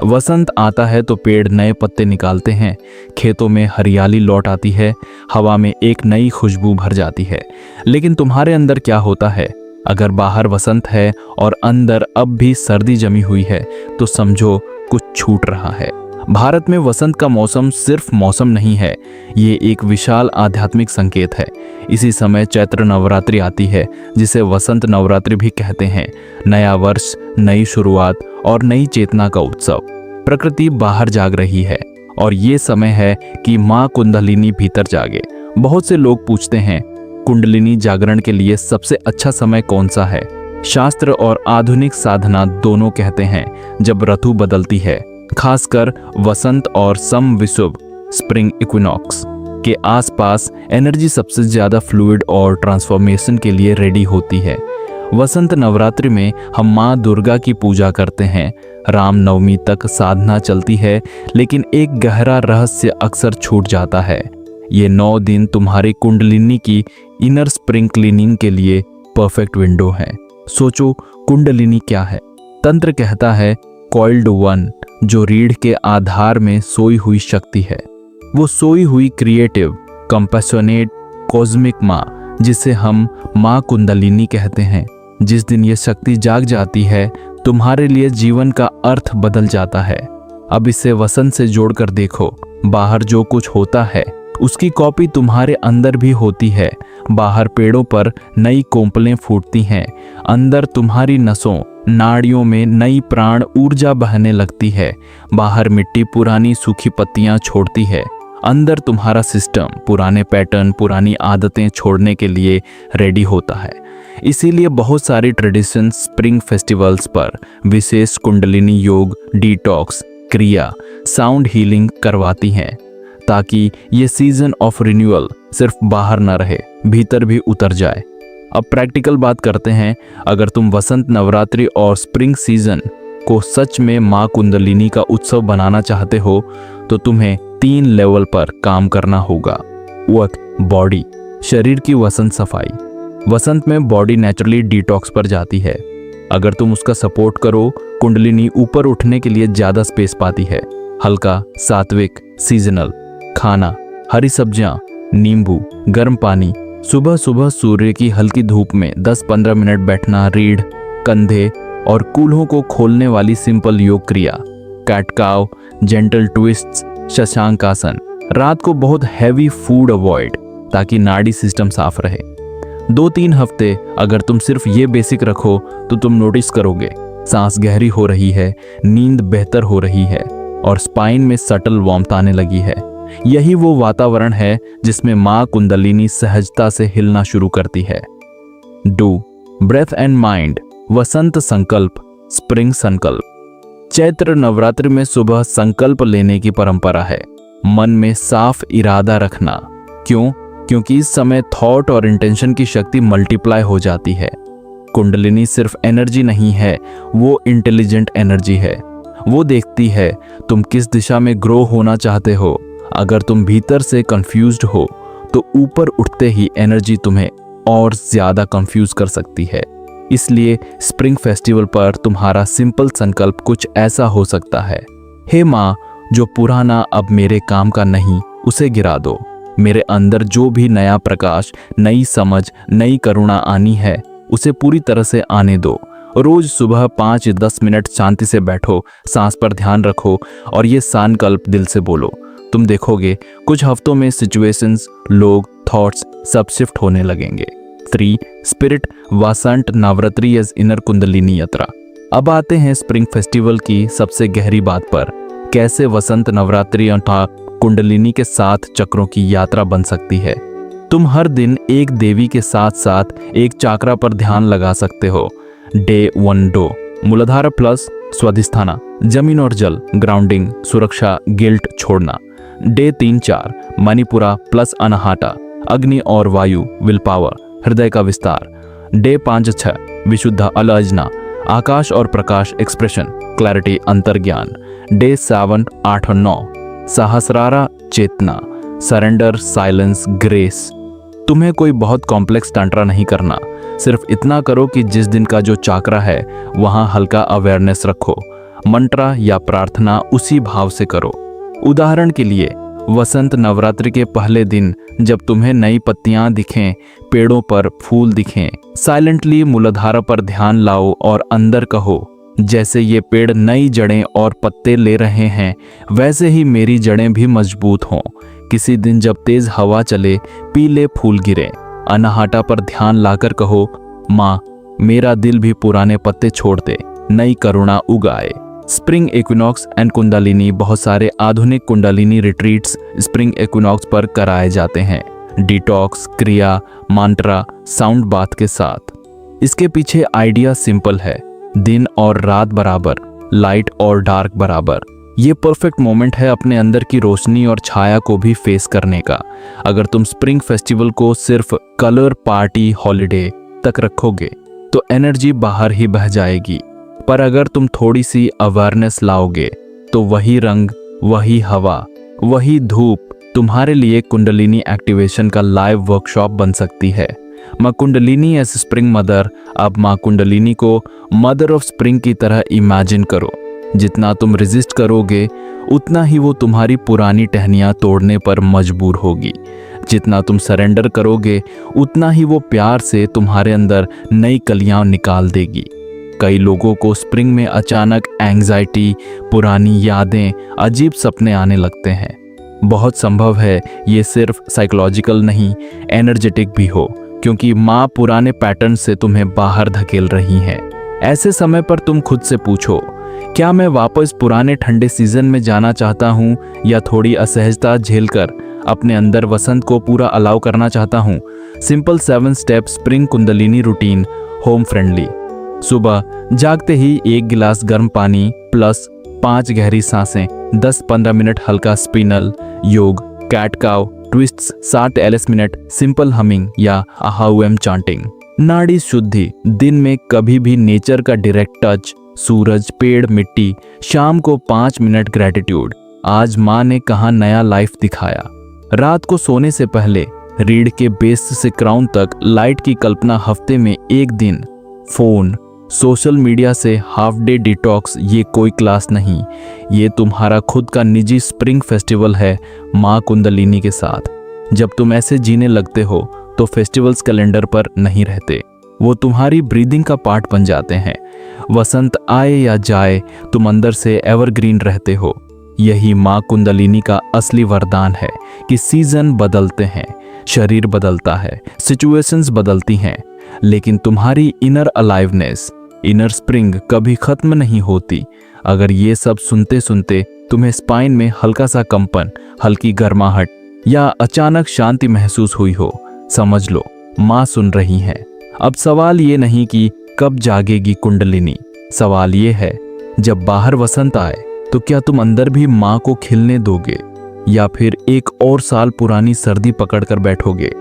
वसंत आता है तो पेड़ नए पत्ते निकालते हैं, खेतों में हरियाली लौट आती है, हवा में एक नई खुशबू भर जाती है। लेकिन तुम्हारे अंदर क्या होता है? अगर बाहर वसंत है और अंदर अब भी सर्दी जमी हुई है तो समझो कुछ छूट रहा है। भारत में वसंत का मौसम सिर्फ मौसम नहीं है, ये एक विशाल आध्यात्मिक संकेत है। इसी समय चैत्र नवरात्रि आती है, जिसे वसंत नवरात्रि भी कहते हैं। नया वर्ष, नई शुरुआत और नई चेतना का उत्सव। प्रकृति बाहर जाग रही है और ये समय है कि माँ कुंडलिनी भीतर जागे। बहुत से लोग पूछते हैं, कुंडलिनी जागरण के लिए सबसे अच्छा समय कौन सा है? शास्त्र और आधुनिक साधना दोनों कहते हैं जब ऋतु बदलती है, खासकर वसंत और समविषुव स्प्रिंग इक्विनॉक्स के आसपास एनर्जी सबसे ज्यादा फ्लूइड और ट्रांसफॉर्मेशन के लिए रेडी होती है। वसंत नवरात्रि में हम माँ दुर्गा की पूजा करते हैं। राम नवमी तक साधना चलती है, लेकिन एक गहरा रहस्य अक्सर छूट जाता है। ये 9 दिन तुम्हारी कुंडलिनी की इनर स्प्रिंग क्लीनिंग के लिए परफेक्ट विंडो है। सोचो, कुंडलिनी क्या है? तंत्र कहता है कॉइल्ड वन, जो रीढ़ के आधार में सोई हुई शक्ति है। वो सोई हुई क्रिएटिव, कंपैशनेट, कॉस्मिक माँ, जिसे हम माँ कुंडलिनी कहते हैं। जिस दिन ये शक्ति जाग जाती है, तुम्हारे लिए जीवन का अर्थ बदल जाता है। अब इसे वसंत से जोड़कर देखो। बाहर जो कुछ होता है उसकी कॉपी तुम्हारे अंदर भी होती है। बाहर पेड़ों पर नई कोंपलें फूटती हैं, अंदर तुम्हारी नसों नाड़ियों में नई प्राण ऊर्जा बहने लगती है। बाहर मिट्टी पुरानी सूखी पत्तियां छोड़ती है, अंदर तुम्हारा सिस्टम पुराने पैटर्न, पुरानी आदतें छोड़ने के लिए रेडी होता है। इसीलिए बहुत सारी ट्रेडिशन स्प्रिंग फेस्टिवल्स पर विशेष कुंडलिनी योग, डिटॉक्स, क्रिया, साउंड हीलिंग करवाती हैं, ताकि ये सीजन ऑफ रिन्यूअल सिर्फ बाहर न रहे, भीतर भी उतर जाए। अब प्रैक्टिकल बात करते हैं। अगर तुम वसंत नवरात्रि और स्प्रिंग सीजन को सच में माँ कुंडलिनी का उत्सव बनाना चाहते हो तो तुम्हें 3 लेवल पर काम करना होगा। बॉडी, शरीर की वसंत सफाई। वसंत में बॉडी नेचुरली डिटॉक्स पर जाती है। अगर तुम उसका सपोर्ट करो, कुंडलिनी ऊपर उठने के लिए ज्यादा स्पेस पाती है। हल्का, सात्विक, सीजनल खाना, हरी सब्जियां, नींबू, गर्म पानी, सुबह सुबह सूर्य की हल्की धूप में 10-15 मिनट बैठना, रीढ़, कंधे और कूल्हों को खोलने वाली सिंपल योग क्रिया, कैट काव, जेंटल ट्विस्ट्स, शशांक आसन। रात को बहुत हैवी फूड अवॉइड, ताकि नाड़ी सिस्टम साफ रहे। 2-3 हफ्ते अगर तुम सिर्फ ये बेसिक रखो तो तुम नोटिस करोगे सांस गहरी हो रही है, नींद बेहतर हो रही है और स्पाइन में सटल वार्मथ आने लगी है। यही वो वातावरण है जिसमें माँ कुंडलिनी सहजता से हिलना शुरू करती है। ब्रेथ एंड माइंड, वसंत संकल्प, स्प्रिंग संकल्प। चैत्र नवरात्रि में सुबह संकल्प लेने की परंपरा है। मन में साफ इरादा रखना। क्यों? क्योंकि इस समय थॉट और इंटेंशन की शक्ति मल्टीप्लाई हो जाती है। कुंडलिनी सिर्फ एनर्जी नहीं है, वो इंटेलिजेंट एनर्जी है। वो देखती है तुम किस दिशा में ग्रो होना चाहते हो। अगर तुम भीतर से कंफ्यूज्ड हो तो ऊपर उठते ही एनर्जी तुम्हें और ज्यादा कंफ्यूज कर सकती है। इसलिए स्प्रिंग फेस्टिवल पर तुम्हारा सिंपल संकल्प कुछ ऐसा हो सकता है। हे माँ, जो पुराना अब मेरे काम का नहीं, उसे गिरा दो। मेरे अंदर जो भी नया प्रकाश, नई समझ, नई करुणा आनी है, उसे पूरी तरह से आने दो। रोज सुबह 5-10 मिनट शांति से बैठो, सांस पर ध्यान रखो और ये संकल्प दिल से बोलो। तुम देखोगे कुछ हफ्तों में सिचुएशंस, लोग, थॉट्स सब शिफ्ट होने लगेंगे। 3 स्पिरिट वसंत नवरात्रि एज इनर कुंडलिनी यात्रा। अब आते हैं स्प्रिंग फेस्टिवल की सबसे गहरी बात पर। कैसे वसंत नवरात्रि अर्थात कुंडलिनी के 7 चक्रों की यात्रा बन सकती है। तुम हर दिन एक देवी के साथ साथ एक चक्रा पर ध्यान लगा सकते हो। डे 1 मूलाधार प्लस स्वाधिष्ठाना, जमीन और जल, ग्राउंडिंग, सुरक्षा, गिल्ट छोड़ना। डे 3-4 मणिपुरा प्लस अनाहटा, अग्नि और वायु, विल पावर, हृदय का विस्तार। डे 5-6 विशुद्ध अलअजना, आकाश और प्रकाश, एक्सप्रेशन, क्लैरिटी, अंतर्ज्ञान। डे 7, 8 और 9 सहस्रारा, चेतना, सरेंडर, साइलेंस, ग्रेस। तुम्हें कोई बहुत कॉम्प्लेक्स तंत्र नहीं करना, सिर्फ इतना करो कि जिस दिन का जो चक्रा है वहां हल्का अवेयरनेस रखो। मंत्रा या प्रार्थना उसी भाव से करो। उदाहरण के लिए वसंत नवरात्रि के पहले दिन जब तुम्हें नई पत्तियां दिखें, पेड़ों पर फूल दिखें, साइलेंटली मूलाधार पर ध्यान लाओ और अंदर कहो, जैसे ये पेड़ नई जड़ें और पत्ते ले रहे हैं वैसे ही मेरी जड़ें भी मजबूत हों। किसी दिन जब तेज हवा चले, पीले फूल गिरे, अनाहटा पर ध्यान लाकर कहो, माँ मेरा दिल भी पुराने पत्ते छोड़ दे, नई करुणा उगाए। Spring equinox and kundalini. बहुत सारे आधुनिक कुंडलिनी रिट्रीट्स स्प्रिंग इक्विनॉक्स पर कराए जाते हैं, डिटॉक्स, क्रिया, मंत्रा, साउंड बाथ के साथ। इसके पीछे आइडिया सिंपल है, दिन और रात बराबर, लाइट और डार्क बराबर। ये परफेक्ट मोमेंट है अपने अंदर की रोशनी और छाया को भी फेस करने का। अगर तुम स्प्रिंग फेस्टिवल को सिर्फ कलर पार्टी हॉलिडे तक रखोगे तो एनर्जी बाहर ही बह जाएगी, पर अगर तुम थोड़ी सी अवेयरनेस लाओगे तो वही रंग, वही हवा, वही धूप तुम्हारे लिए कुंडलिनी एक्टिवेशन का लाइव वर्कशॉप बन सकती है। माँ कुंडलिनी एज स्प्रिंग मदर। अब माँ कुंडलिनी को मदर ऑफ स्प्रिंग की तरह इमेजिन करो। जितना तुम रेजिस्ट करोगे उतना ही वो तुम्हारी पुरानी टहनियाँ तोड़ने पर मजबूर होगी। जितना तुम सरेंडर करोगे उतना ही वो प्यार से तुम्हारे अंदर नई कलियां निकाल देगी। कई लोगों को स्प्रिंग में अचानक एंग्जाइटी, पुरानी यादें, अजीब सपने आने लगते हैं। बहुत संभव है ये सिर्फ साइकोलॉजिकल नहीं, एनर्जेटिक भी हो, क्योंकि माँ पुराने पैटर्न से तुम्हें बाहर धकेल रही हैं। ऐसे समय पर तुम खुद से पूछो, क्या मैं वापस पुराने ठंडे सीजन में जाना चाहता हूँ या थोड़ी असहजता झेलकर अपने अंदर वसंत को पूरा अलाउ करना चाहता हूँ। Simple 7 step spring kundalini routine, home friendly. सुबह जागते ही 1 गिलास गर्म पानी प्लस 5 गहरी सांसें, 10-15 मिनट हल्का spinal, yoga, cat cow, twists 60 minute, simple humming या अहाउएम चांटिंग। नाड़ी शुद्धि, दिन में कभी भी नेचर का डायरेक्ट टच, सूरज, पेड़, मिट्टी। शाम को 5 मिनट ग्रेटिट्यूड, आज माँ ने कहाँ नया लाइफ दिखाया। रात को सोने से पहले रीढ़ के बेस से क्राउन तक लाइट की कल्पना। हफ्ते में 1 दिन फोन, सोशल मीडिया से हाफ डे डिटॉक्स। ये कोई क्लास नहीं, ये तुम्हारा खुद का निजी स्प्रिंग फेस्टिवल है माँ कुंडलिनी के साथ। जब तुम ऐसे जीने लगते हो तो फेस्टिवल्स कैलेंडर पर नहीं रहते, वो तुम्हारी ब्रीदिंग का पार्ट बन जाते हैं। वसंत आए या जाए तुम अंदर से एवरग्रीन रहते हो। यही माँ कुंडलिनी का असली वरदान है कि सीजन बदलते हैं, शरीर बदलता है, सिचुएशंस बदलती हैं, लेकिन तुम्हारी इनर अलाइवनेस, इनर स्प्रिंग कभी खत्म नहीं होती। अगर ये सब सुनते सुनते तुम्हें स्पाइन में हल्का सा कंपन, हल्की गर्माहट या अचानक शांति महसूस हुई हो, समझ लो माँ सुन रही हैं। अब सवाल ये नहीं कि कब जागेगी कुंडलिनी, सवाल ये है जब बाहर वसंत आए तो क्या तुम अंदर भी माँ को खिलने दोगे या फिर एक और साल पुरानी सर्दी पकड़कर बैठोगे।